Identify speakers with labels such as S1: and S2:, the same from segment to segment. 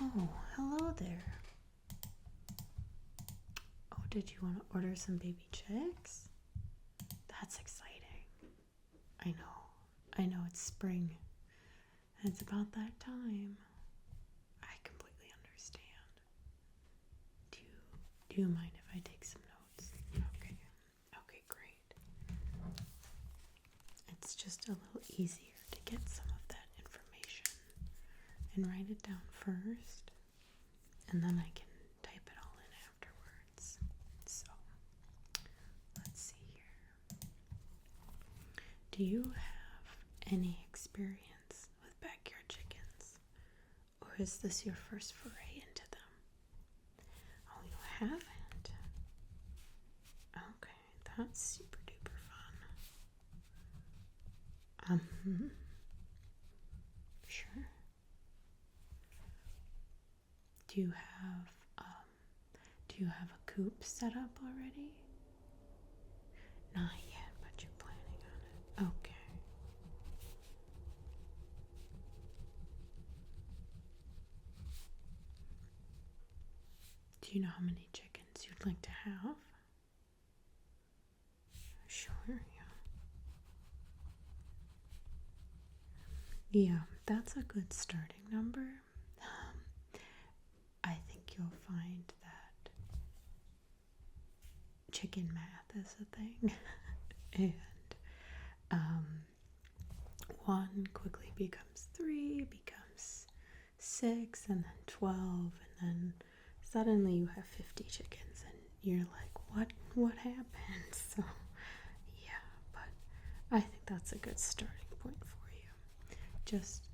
S1: Oh, hello there. Oh, did you want to order some baby chicks? That's exciting. I know it's spring. It's about that time. I completely understand. Do you mind if I take some notes? Okay. Okay, great. It's just a little easier to get some of that information and write it down first, and then I can type it all in afterwards. So, let's see here. Do you have any experience with backyard chickens? Or is this your first foray into them? Oh, you haven't? Okay, that's super duper fun. Sure. Do you have a coop set up already? Not yet, but you're planning on it. Okay. Do you know how many chickens you'd like to have? Sure, yeah. Yeah, that's a good starting number. I think you'll find that chicken math is a thing. And one quickly becomes 3, becomes 6, and then 12, and then suddenly you have 50 chickens, and you're like, what happened? So, yeah, but I think that's a good starting point for you. Just,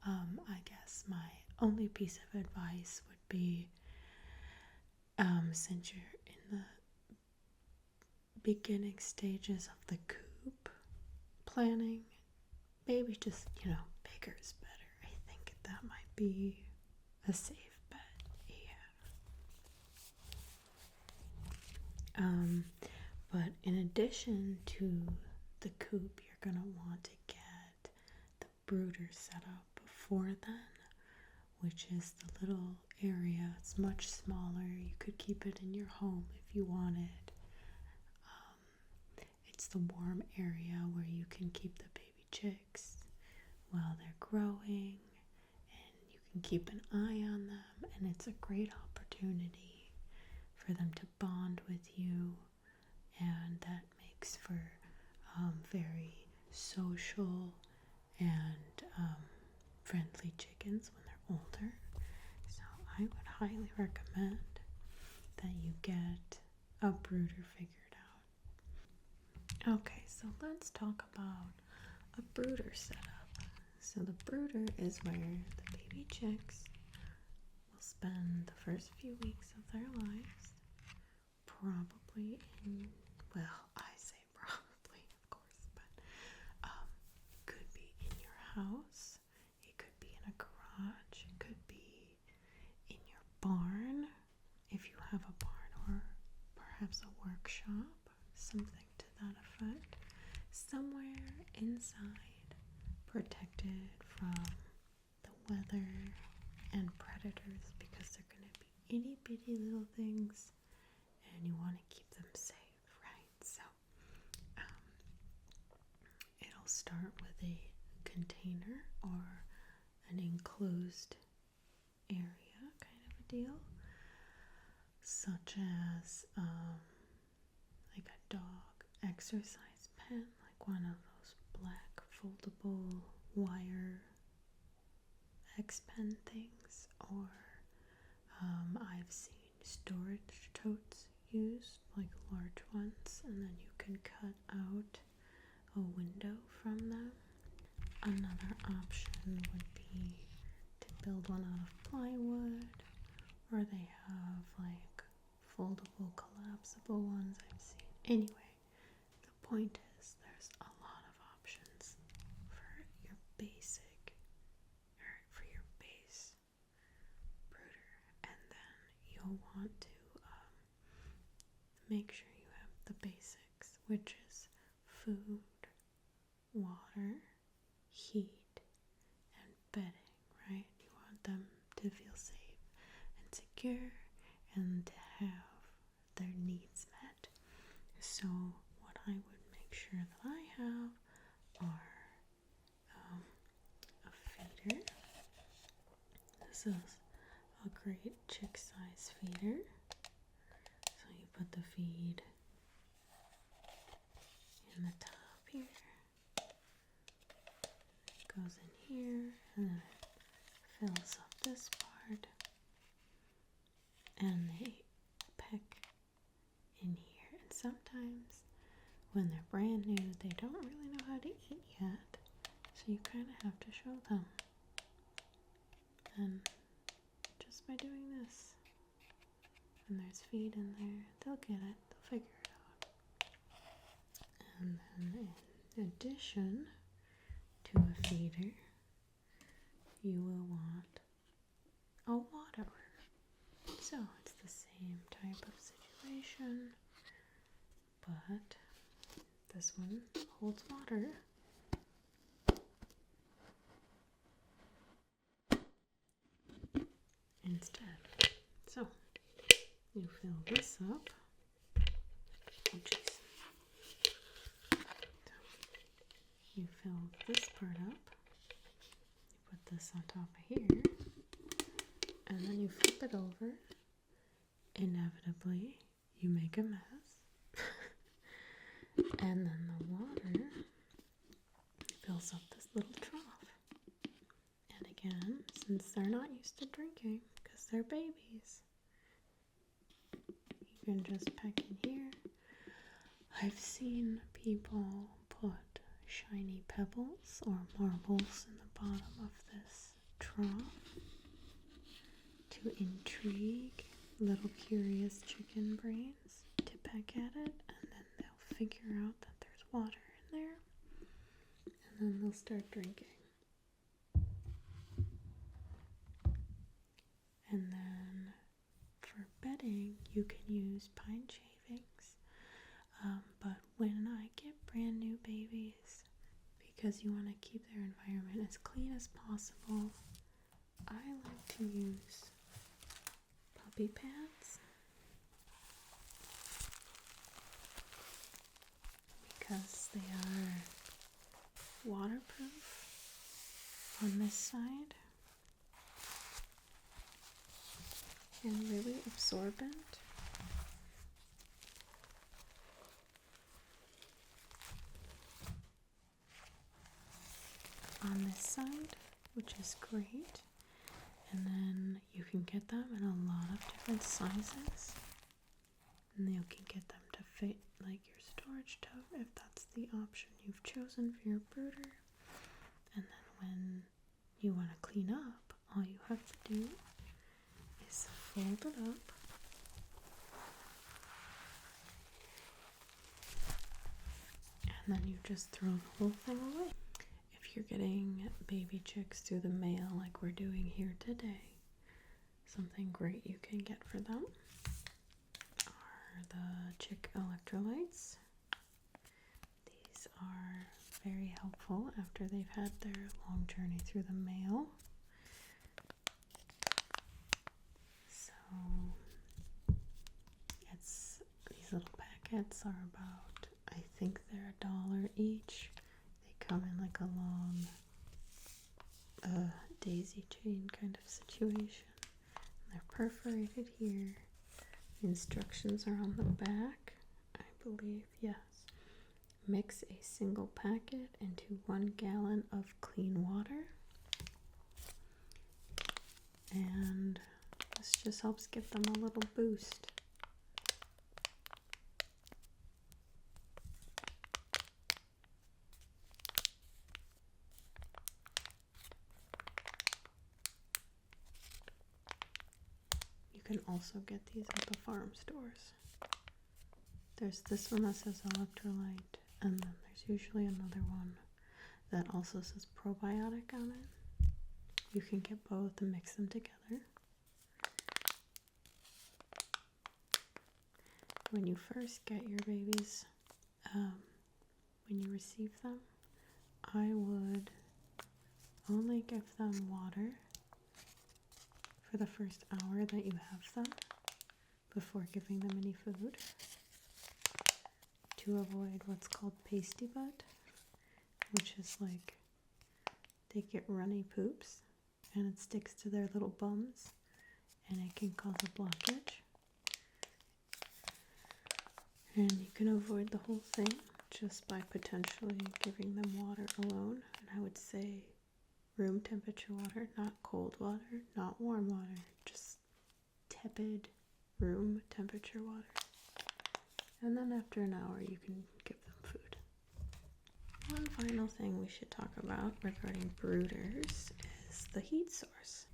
S1: I guess my only piece of advice would be, since you're in the beginning stages of the coop planning, maybe just, bigger is better. I think that might be a safe bet. Yeah. But in addition to the coop, you're going to want to get the brooder set up before then, which is the little area. It's much smaller. You could keep it in your home if you wanted. It's the warm area where you can keep the baby chicks while they're growing, and you can keep an eye on them, and it's a great opportunity for them to bond with you, and that makes for very social and friendly chickens when they're older. So I would highly recommend that you get a brooder figured out. Okay, so let's talk about a brooder setup. So the brooder is where the baby chicks will spend the first few weeks of their lives, probably in, well, I say probably, of course, but could be in your house, it could be in a garage, it could be in your barn, if you have a barn, or perhaps a workshop, something to that effect, somewhere inside, protected from the weather and predators, because they're going to be itty bitty little things and you want to keep them safe, right? So it'll start with a container or an enclosed area kind of a deal, such as like a dog exercise pen, like one of those black foldable wire X-pen things, or I've seen storage totes used, like large ones, and then you can cut out a window from them. Another option would be to build one out of plywood, or they have like foldable, collapsible ones I've seen. Anyway, the point is there's a lot of options for your basic, or for your base brooder, and then you'll want to make sure you have the basics, which is food, water, heat, and bedding, right? You want them to feel safe bigger and to have their needs met. So what I would make sure that I have are a feeder. This is a great chick size feeder. So you put the feed in the top here. It goes in here and then it fills up this part. And they peck in here. And sometimes when they're brand new, they don't really know how to eat yet. So you kind of have to show them. And just by doing this, and there's feed in there, they'll get it, they'll figure it out. And then in addition to a feeder, you will want a waterer. So it's the same type of situation, but this one holds water. Instead. So you fill this up. Oh jeez. So you fill this part up. You put this on top of here. And then you flip it over. Inevitably, you make a mess. And then the water fills up this little trough. And again, since they're not used to drinking, because they're babies, you can just peck in here. I've seen people put shiny pebbles or marbles in the bottom of this trough to intrigue little curious chicken brains to peck at it, and then they'll figure out that there's water in there, and then they'll start drinking. And then for bedding, you can use pine shavings, but when I get brand new babies, because you want to keep their environment as clean as possible, I like to use puppy pads because they are waterproof on this side and really absorbent. On this side, which is great. And then you can get them in a lot of different sizes. And you can get them to fit like your storage tub if that's the option you've chosen for your brooder. And then when you want to clean up, all you have to do is fold it up. And then you just throw the whole thing away. If you're getting baby chicks through the mail like we're doing here today, something great you can get for them are the chick electrolytes. These are very helpful after they've had their long journey through the mail. So these little packets are about, I think they're $1 each. They come in like a long daisy chain kind of situation. They're perforated here. The instructions are on the back, I believe, yes. Mix a single packet into 1 gallon of clean water. And this just helps give them a little boost. You can also get these at the farm stores. There's this one that says electrolyte, and then there's usually another one that also says probiotic on it. You can get both and mix them together. When you first get your babies, when you receive them, I would only give them water for the first hour that you have them before giving them any food to avoid what's called pasty butt, which is like they get runny poops and it sticks to their little bums and it can cause a blockage. And you can avoid the whole thing just by potentially giving them water alone. And I would say room temperature water, not cold water, not warm water, just tepid room temperature water. And then after an hour you can give them food. One final thing we should talk about regarding brooders is the heat source.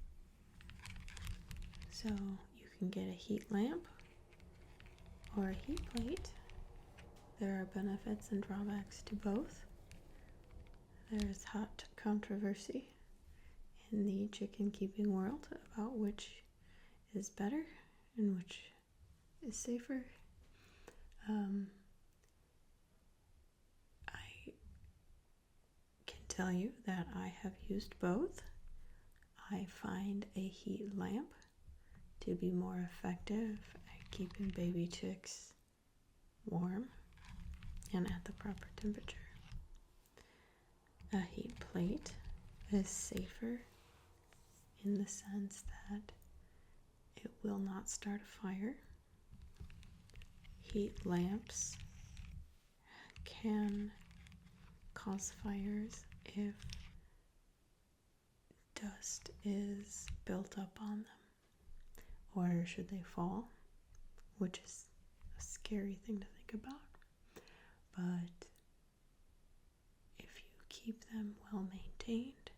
S1: So you can get a heat lamp or a heat plate. There are benefits and drawbacks to both. There's hot controversy in the chicken keeping world about which is better and which is safer. I can tell you that I have used both. I find a heat lamp to be more effective at keeping baby chicks warm and at the proper temperature. A heat plate is safer in the sense that it will not start a fire. Heat lamps can cause fires if dust is built up on them, or should they fall, which is a scary thing to think about. But if you keep them well maintained,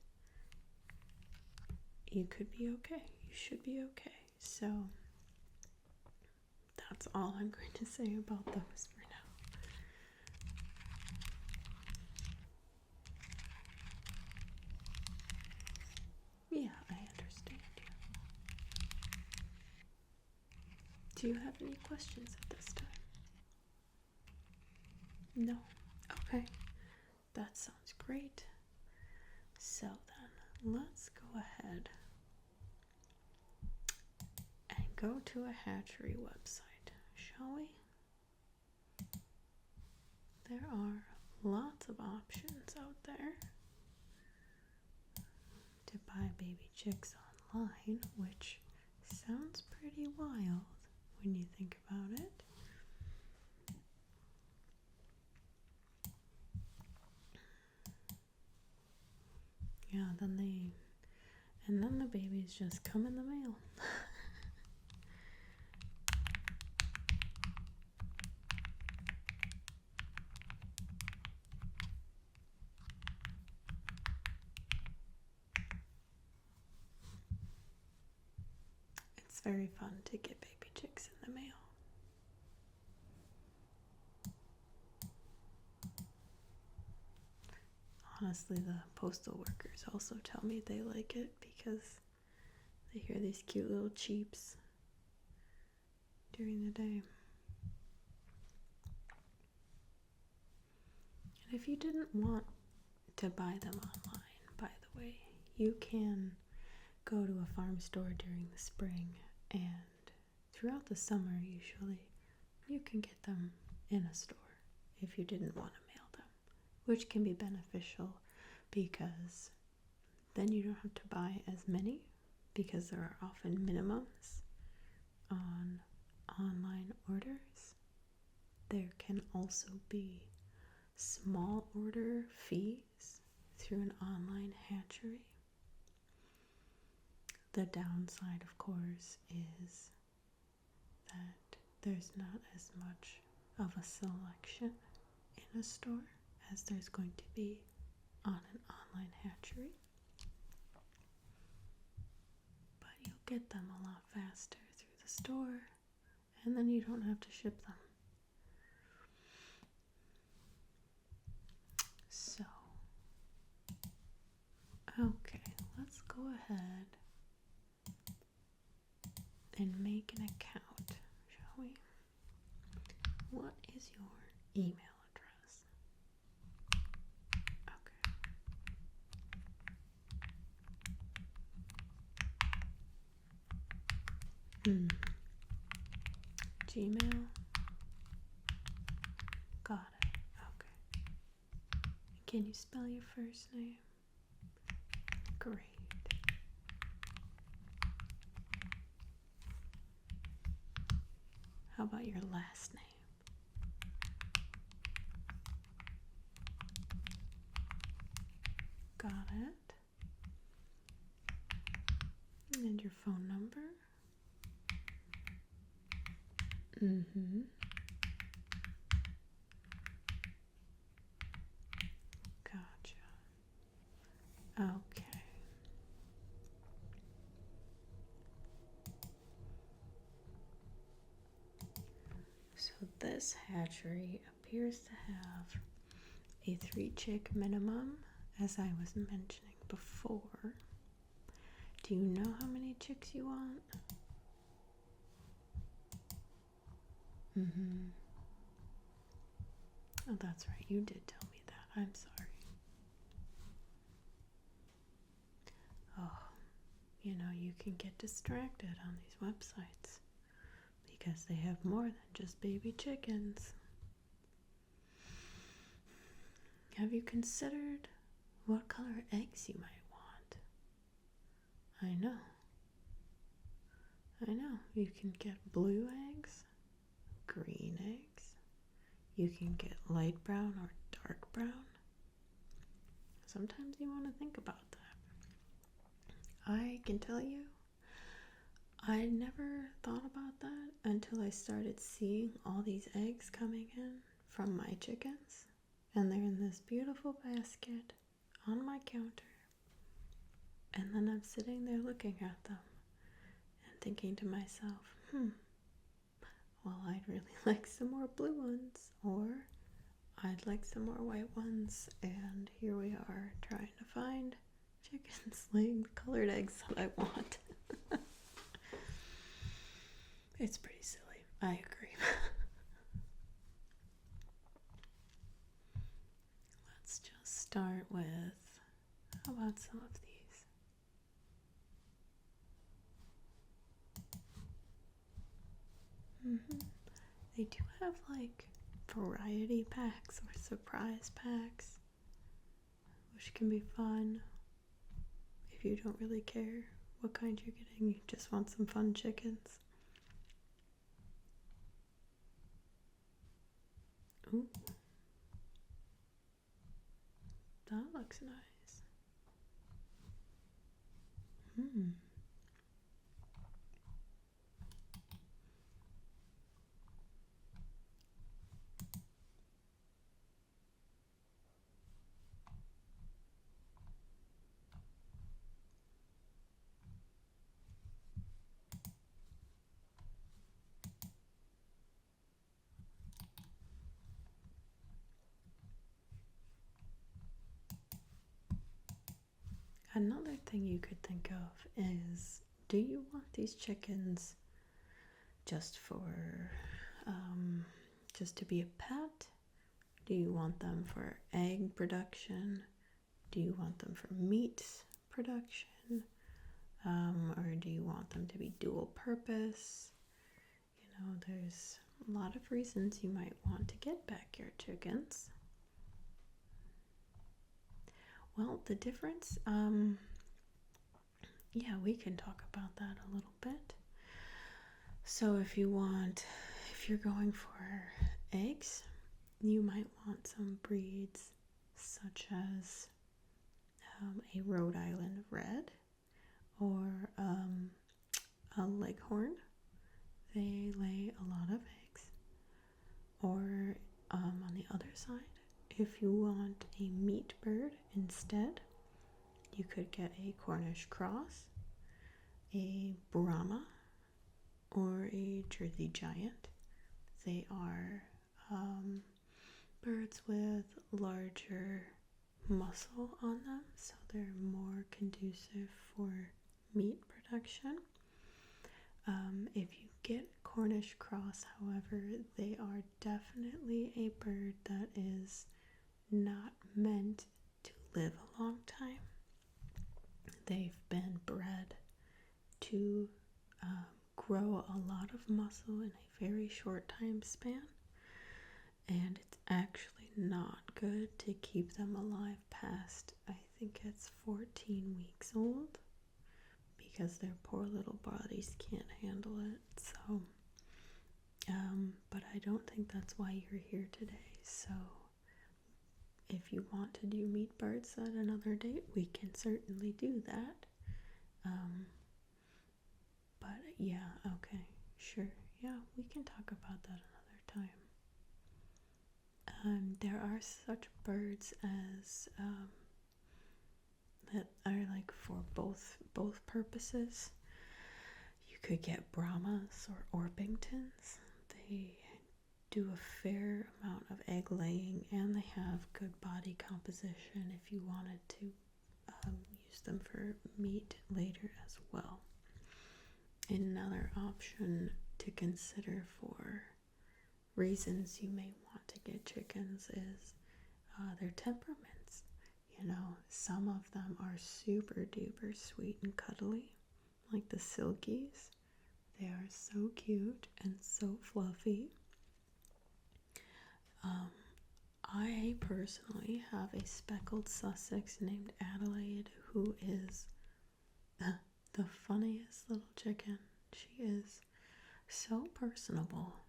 S1: you could be okay. You should be okay. So that's all I'm going to say about those for now. Yeah, I understand you. Do you have any questions at this time? No? Okay. That sounds great. So then, let's go ahead and go to a hatchery website, shall we? There are lots of options out there to buy baby chicks online, which sounds pretty wild when you think about it. Yeah, then the babies just come in the mail. It's very fun to get baby chicks in the mail. Honestly, the postal workers also tell me they like it because they hear these cute little cheeps during the day. And if you didn't want to buy them online, by the way, you can go to a farm store during the spring, and throughout the summer usually you can get them in a store if you didn't want to mail them, which can be beneficial because then you don't have to buy as many, because there are often minimums on online orders. There can also be small order fees through an online hatchery. The downside, of course, is that there's not as much of a selection in a store as there's going to be on an online hatchery. But you'll get them a lot faster through the store, and then you don't have to ship them. So, okay, let's go ahead and make an account, shall we? What is your email address? Okay. Gmail. Got it. Okay. Can you spell your first name? Great. How about your last name? Got it. And your phone number? Gotcha. Okay. So this hatchery appears to have a 3-chick minimum, as I was mentioning before. Do you know how many chicks you want? Oh, that's right. You did tell me that. I'm sorry. Oh, you can get distracted on these websites because they have more than just baby chickens. Have you considered what color eggs you might want? I know. You can get blue eggs, green eggs. You can get light brown or dark brown. Sometimes you want to think about that. I can tell you, I never thought about that until I started seeing all these eggs coming in from my chickens. And they're in this beautiful basket on my counter. And then I'm sitting there looking at them and thinking to myself, well, I'd really like some more blue ones, or I'd like some more white ones. And here we are trying to find chickens laying the colored eggs that I want. It's pretty silly. I agree. Let's just start with, how about some of these? They do have like variety packs or surprise packs, which can be fun if you don't really care what kind you're getting. You just want some fun chickens. Ooh, that looks nice. Another thing you could think of is, do you want these chickens just just to be a pet? Do you want them for egg production? Do you want them for meat production? Or do you want them to be dual purpose? There's a lot of reasons you might want to get backyard chickens. Well, the difference, we can talk about that a little bit. So if you're going for eggs, you might want some breeds such as a Rhode Island Red or a Leghorn. They lay a lot of eggs. Or on the other side, if you want a meat bird instead, you could get a Cornish cross, a Brahma, or a Jersey Giant. They are birds with larger muscle on them, so they're more conducive for meat production. If you get Cornish cross, however, they are definitely a bird that is not meant to live a long time. They've been bred to grow a lot of muscle in a very short time span, and it's actually not good to keep them alive past, I think it's 14 weeks old, because their poor little bodies can't handle it. So, but I don't think that's why you're here today. So, if you want to do meat birds at another date, we can certainly do that. But yeah, okay, sure. Yeah, we can talk about that another time. There are such birds as that are like for both purposes. You could get Brahmas or Orpingtons. They do a fair amount of egg laying, and they have good body composition if you wanted to use them for meat later as well. Another option to consider for reasons you may want to get chickens is their temperaments. You know, some of them are super duper sweet and cuddly, like the Silkies. They are so cute and so fluffy. I personally have a speckled Sussex named Adelaide who is the funniest little chicken. She is so personable.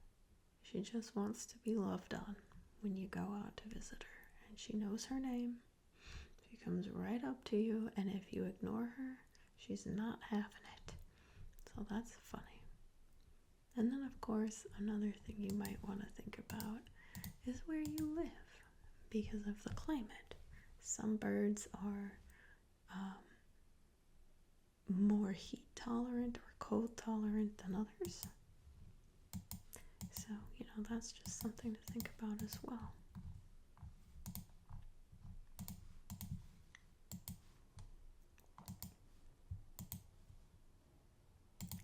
S1: She just wants to be loved on when you go out to visit her, and she knows her name. She comes right up to you, and if you ignore her, she's not having it. So that's funny. And then, of course, another thing you might want to think about is where you live, because of the climate. Some birds are more heat tolerant or cold tolerant than others. So, you know, that's just something to think about as well.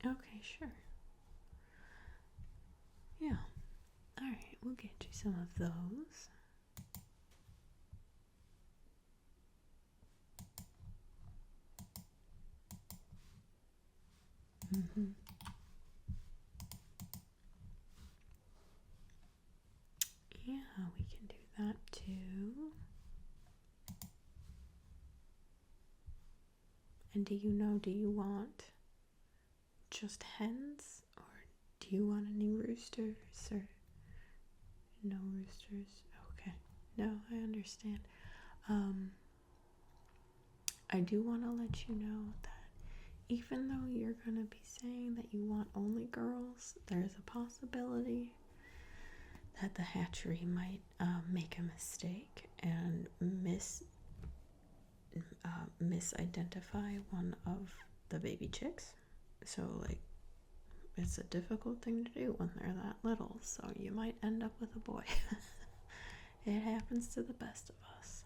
S1: Okay, sure. Yeah. Alright, we'll get you some of those. Yeah, we can do that too. And do you want just hens, or do you want any roosters, or no roosters? Okay, no, I understand. I do want to let you know that even though you're going to be saying that you want only girls, there's a possibility that the hatchery might make a mistake and misidentify one of the baby chicks. So, like, it's a difficult thing to do when they're that little, so you might end up with a boy. It happens to the best of us.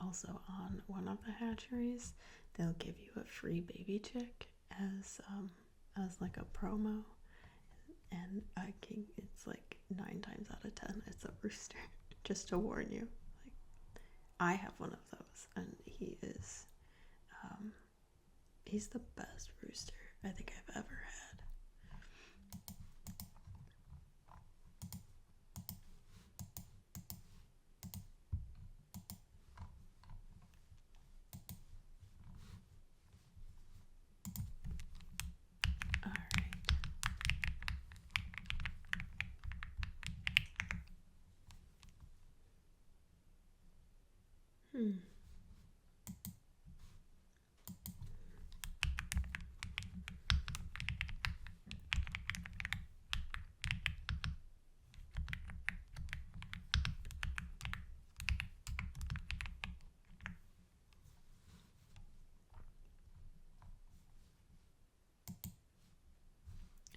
S1: Also, on one of the hatcheries, they'll give you a free baby chick as like a promo, and it's like 9 times out of 10 it's a rooster. Just to warn you, like, I have one of those, and he's the best rooster I think I've ever had.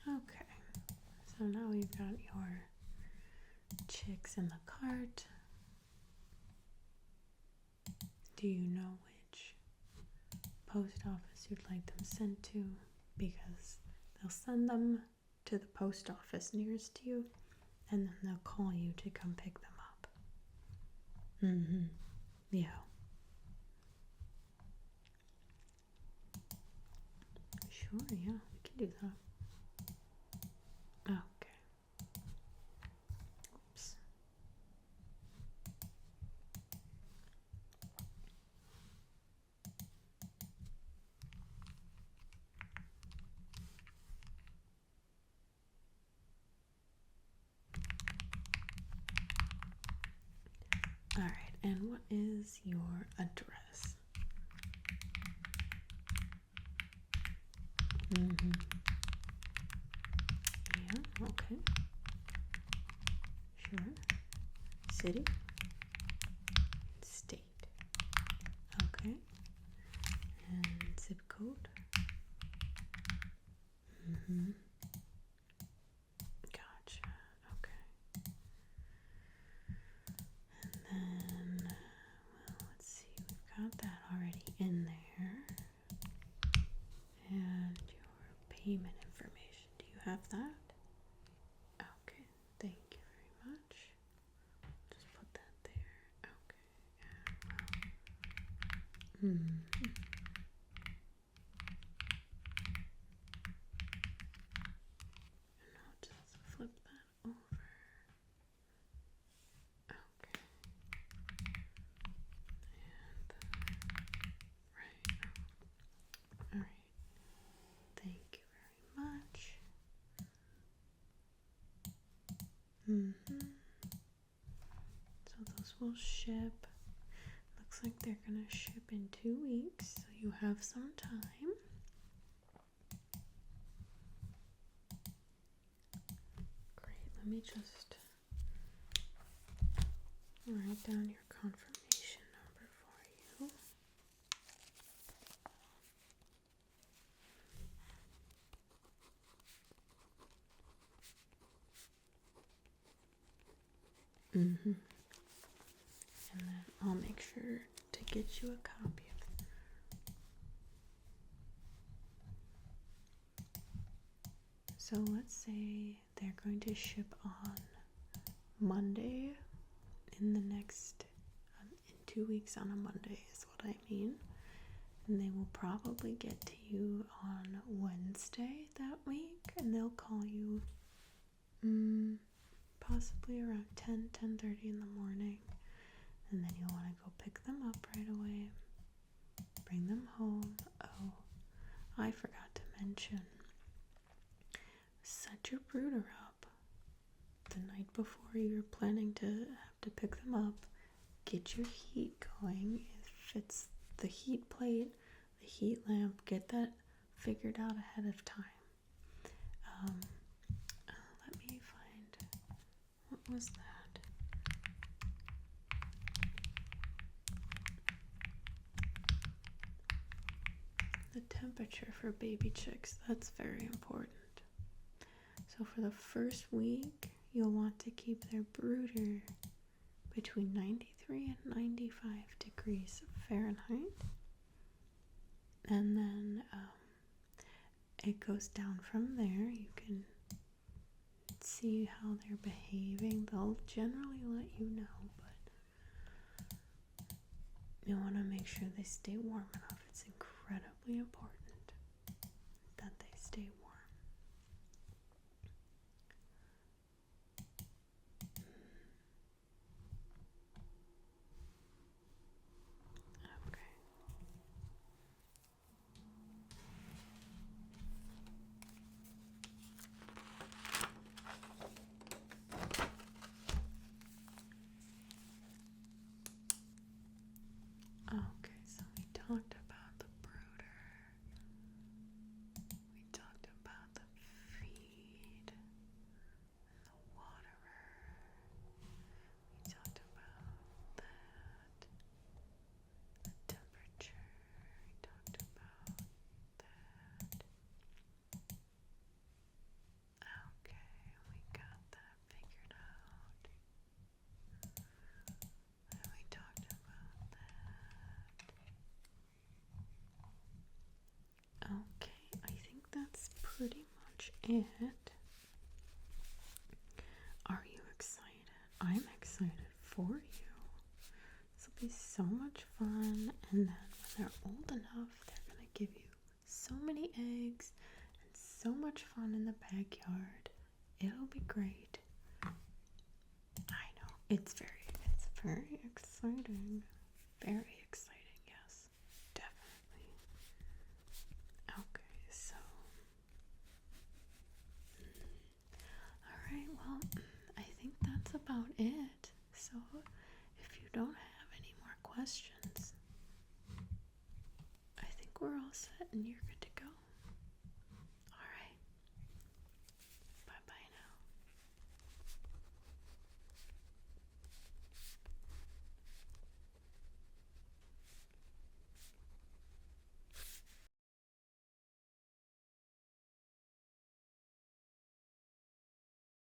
S1: Okay, so now we've got your chicks in the cart. Do you know which post office you'd like them sent to? Because they'll send them to the post office nearest to you, and then they'll call you to come pick them up. Yeah. Sure, yeah, we can do that. Okay. Oops. All right, and what is your address? Mm-hmm. Yeah, okay. Sure. City? State. Okay. And zip code? Mm-hmm. Gotcha. Okay. And then, well, let's see. We've got that already in there. And your payment information. Do you have that? Okay. Thank you very much. Just put that there. Okay. And I'll just flip that over. Okay. And right. All right. Thank you very much. So those will ship. Looks like they're gonna ship in 2 weeks, so you have some time. Great, let me just write down your confirmation number for you. And then I'll make sure to get you a copy of it. So let's say they're going to ship on Monday in the next, in 2 weeks on a Monday is what I mean. And they will probably get to you on Wednesday that week, and they'll call you possibly around 10:30 in the morning. And then you'll want to go pick them up right away, bring them home. Oh, I forgot to mention, set your brooder up the night before you're planning to have to pick them up. Get your heat going. If it's the heat plate, the heat lamp, get that figured out ahead of time. Let me find, what was that? The temperature for baby chicks, that's very important. So for the first week, you'll want to keep their brooder between 93 and 95 degrees Fahrenheit. And then it goes down from there. You can see how they're behaving. They'll generally let you know, but you want to make sure they stay warm enough. It's incredibly important that they stay warm. Okay, so we talked about the brooder. We talked about the feed and the waterer. We talked about that. The temperature. We talked about that. Okay, we got that figured out. And we talked about that. Okay, I think that's pretty much it. Are you excited? I'm excited for you. This will be so much fun. And then when they're old enough, they're going to give you so many eggs. much fun in the backyard. It'll be great. I know. It's very exciting. Very exciting, yes. Definitely. Okay, so. Alright, well, I think that's about it. So, if you don't have any more questions, I think we're all set and you're good